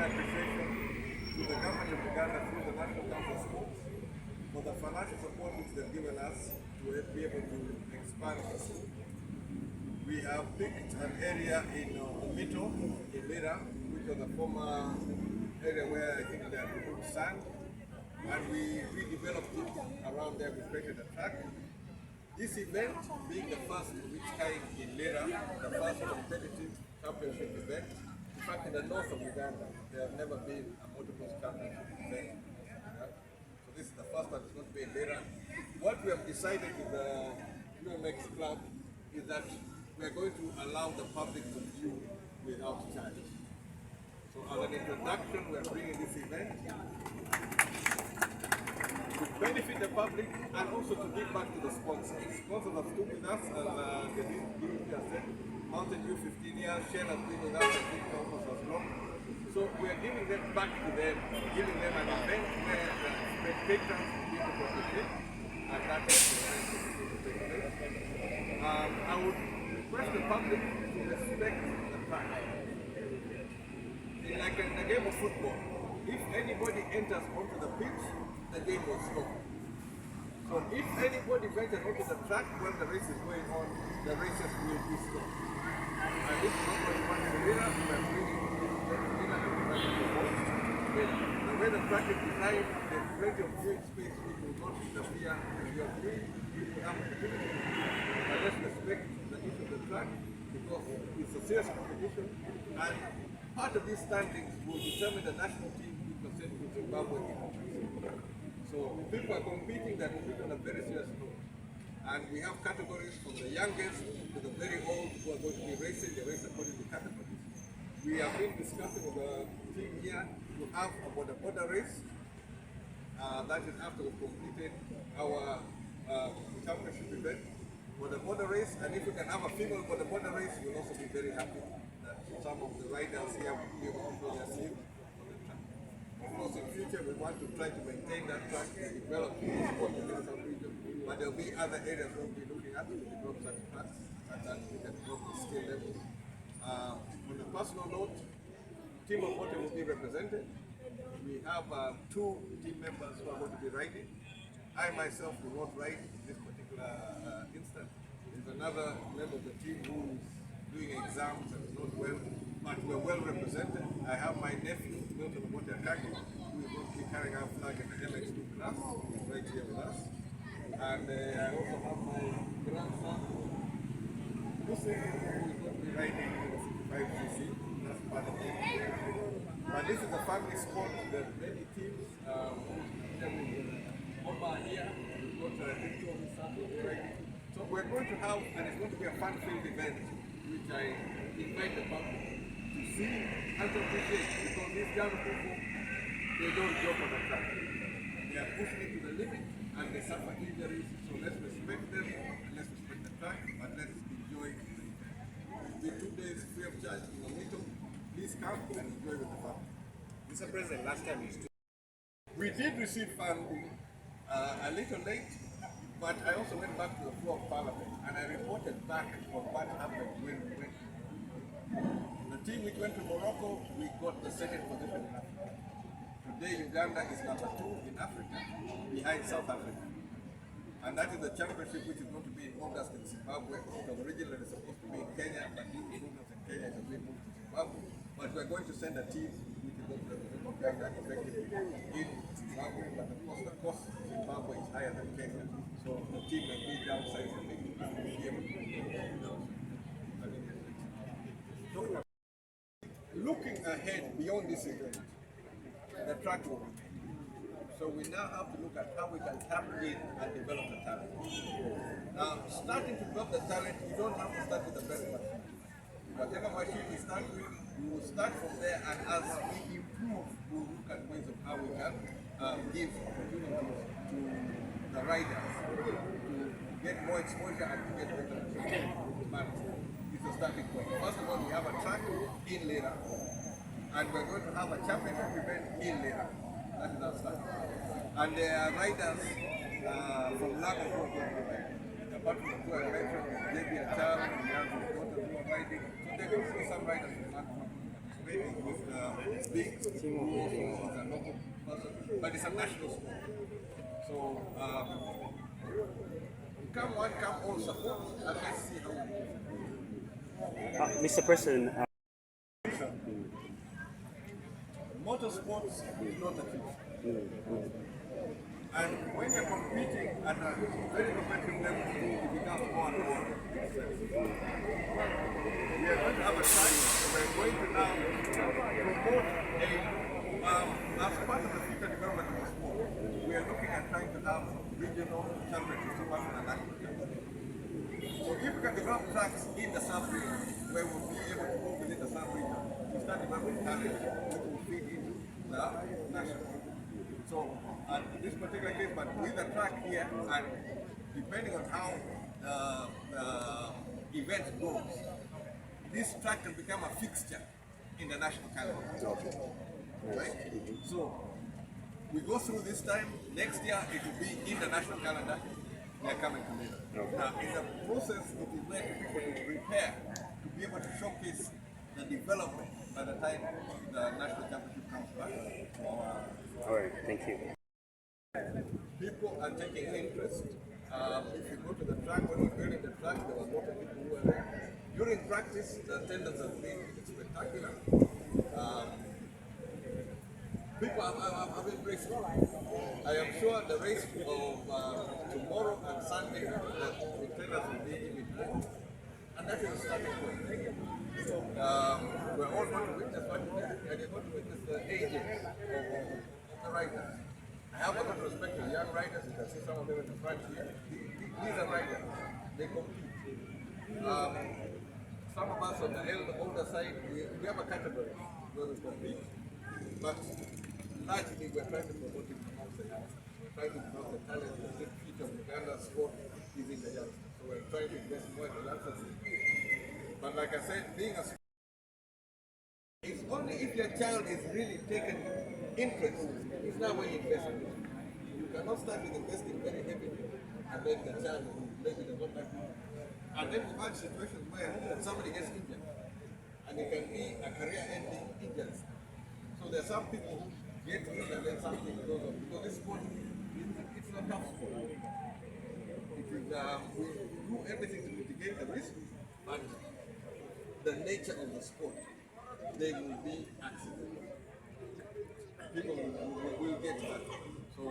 my appreciation to the government of Uganda through the National Council of Sports for the financial support which they've given us to be able to expand the school. We have picked an area in Omito, in Lira, which was a former area where I think they had put sand, and we redeveloped it around there. We created a track. This event being the first of its kind in Lira, the first competitive championship event. In fact, in the north of Uganda, there have never been a motocross championship event. So this is the first one. It's going to be in Lira. What we have decided with the UMX club is that we are going to allow the public to view without charge. So as an introduction, we are bringing this event to benefit the public and also to give back to the sponsors. Sponsors have stood with us, as the DP has said, Mountain Dew 15 years, Shell has been with us, I think almost as long. So we are giving them back to them, giving them an event where the spectators will be able to participate, and that is the event that is going to take place. I would request the public to respect the track. Like in the game of football, if anybody enters onto the pitch, the game will stop. So if anybody ventures onto the track when the race is going on, the races will be stopped. And this is not what we want to do. We are bringing the way the track is designed, there's plenty of viewing space which will not interfere with your viewing. You will have opportunity. But let's respect the use of the track because it's a serious competition. And part of these standings will determine the national team who can send to Zimbabwe in countries. So people are competing, they're competing on a very serious note. And we have categories from the youngest to the very old who are going to be racing, they race according to categories. We have been discussing with the team here to have a border race. That is after we've completed our championship event. Border race, and if we can have a female border race, we'll also be very happy that some of the riders here will be able to show their sleeve on the track. Of course, in future, we want to try to maintain that track and develop the sport in the region, but there will be other areas we'll be looking at to develop such tracks, and that we can develop the skill levels. On a personal note, Team Obote will be represented. We have 2 team members who are going to be riding. I myself will not ride in this particular instance. There's another member of the team who is doing exams and is not well, but we're well represented. I have my nephew, Milton Obote, who is going to be carrying our flag in the MX2 class. He's right here with us. And I also have my grandson, Hussein, who is going to be riding in the 55cc. That's part of it. But this is a family sport. There are many teams. Here, we've got Victor who's riding. So we're going to have, and it's going to be a fun-filled event, which I invite the public to see and to appreciate, because these young people, they don't joke on the track. They are pushing it to the limit and they suffer injuries. So let's respect them and let's respect the track, but let's enjoy the event. It will be 2 days free of charge in Omito. Please come and enjoy with the family. Mr. President, last time we did receive funding. A little late, but I also went back to the floor of Parliament and I reported back on what happened when we went. The team which went to Morocco, we got the 2nd position in Africa. Today, Uganda is number 2 in Africa, behind South Africa. And that is the championship which is going to be in August in Zimbabwe. It was originally supposed to be in Kenya, but due to movements in Kenya, it has been moved to Zimbabwe. But we're going to send a team which is going to represent Uganda effectively in Zimbabwe, but of course the cost in Zimbabwe is higher than Kenya. So the team may be downsized a bit and be able to looking ahead beyond this event, the track will be. So we now have to look at how we can tap in and develop the talent. Starting to develop the talent, you don't have to start with the best machine. Whatever machine we start with, we will start from there, and as we improve, we will look at ways of how we can give opportunities to the riders to get more exposure and to get better management. It's a starting point. First of all, we have a track in Lira, and we're going to have a championship event in Lira. That is our start. And there are riders from Lago who are going to be riding. Apart from the two I mentioned, maybe a child, we have the daughter who are riding. So there are going to be some riders from Lago participating with big rules or it's a local person, but it's a national sport. So come one, come all support, and let's see how we do. Mr. President, Motorsports is not a team. And when you're competing at a very competitive level, it becomes more and more expensive. We are going to have a track, we're going to now promote as part of the future development of the sport, we are looking at trying to have regional championships apart from the national championship. So if we can develop tracks in the sub-region, where we'll be able to move within the sub-region, we start developing talent which will feed into the national. So in this particular case, but with the track here, and depending on how the event goes, this track can become a fixture in the national calendar. okay. Right? So we go through this time. Next year it will be in the national calendar. We are coming to Lira. Okay. Now in the process, it is where people to prepare to be able to showcase the development by the time the national championship comes back. All right, thank you. People are taking interest. If you go to the track, when we're building the track, there was a lot of people who were there. During practice, the attendance has been spectacular. People have embraced it. I am sure the race of tomorrow and Sunday, the attendance will be even more. And that is a starting point. We're all going to witness what it is, and you're going to witness the ages of the riders. I have a lot of respect for young riders. You can see some of them in the front here. These are riders. They compete. Some of us on the older side, we have a category where we compete. But largely, we're trying to promote it amongst the youngsters. We're trying to promote the talent. The future of Uganda sport is in the youngsters. So we're trying to invest more in the youngsters. But like I said, being a sport, it's only if your child is really taken interest, it's not when you invest in it. You cannot start with investing very heavily and then the child maybe does not like it. And then we have situations where somebody gets injured and it can be a career-ending injury. So there are some people who get in and then something goes on. Because this sport, it's not tough sport. It is, we do everything to mitigate the risk, but the nature of the sport, there will be accidents. People will get hurt. So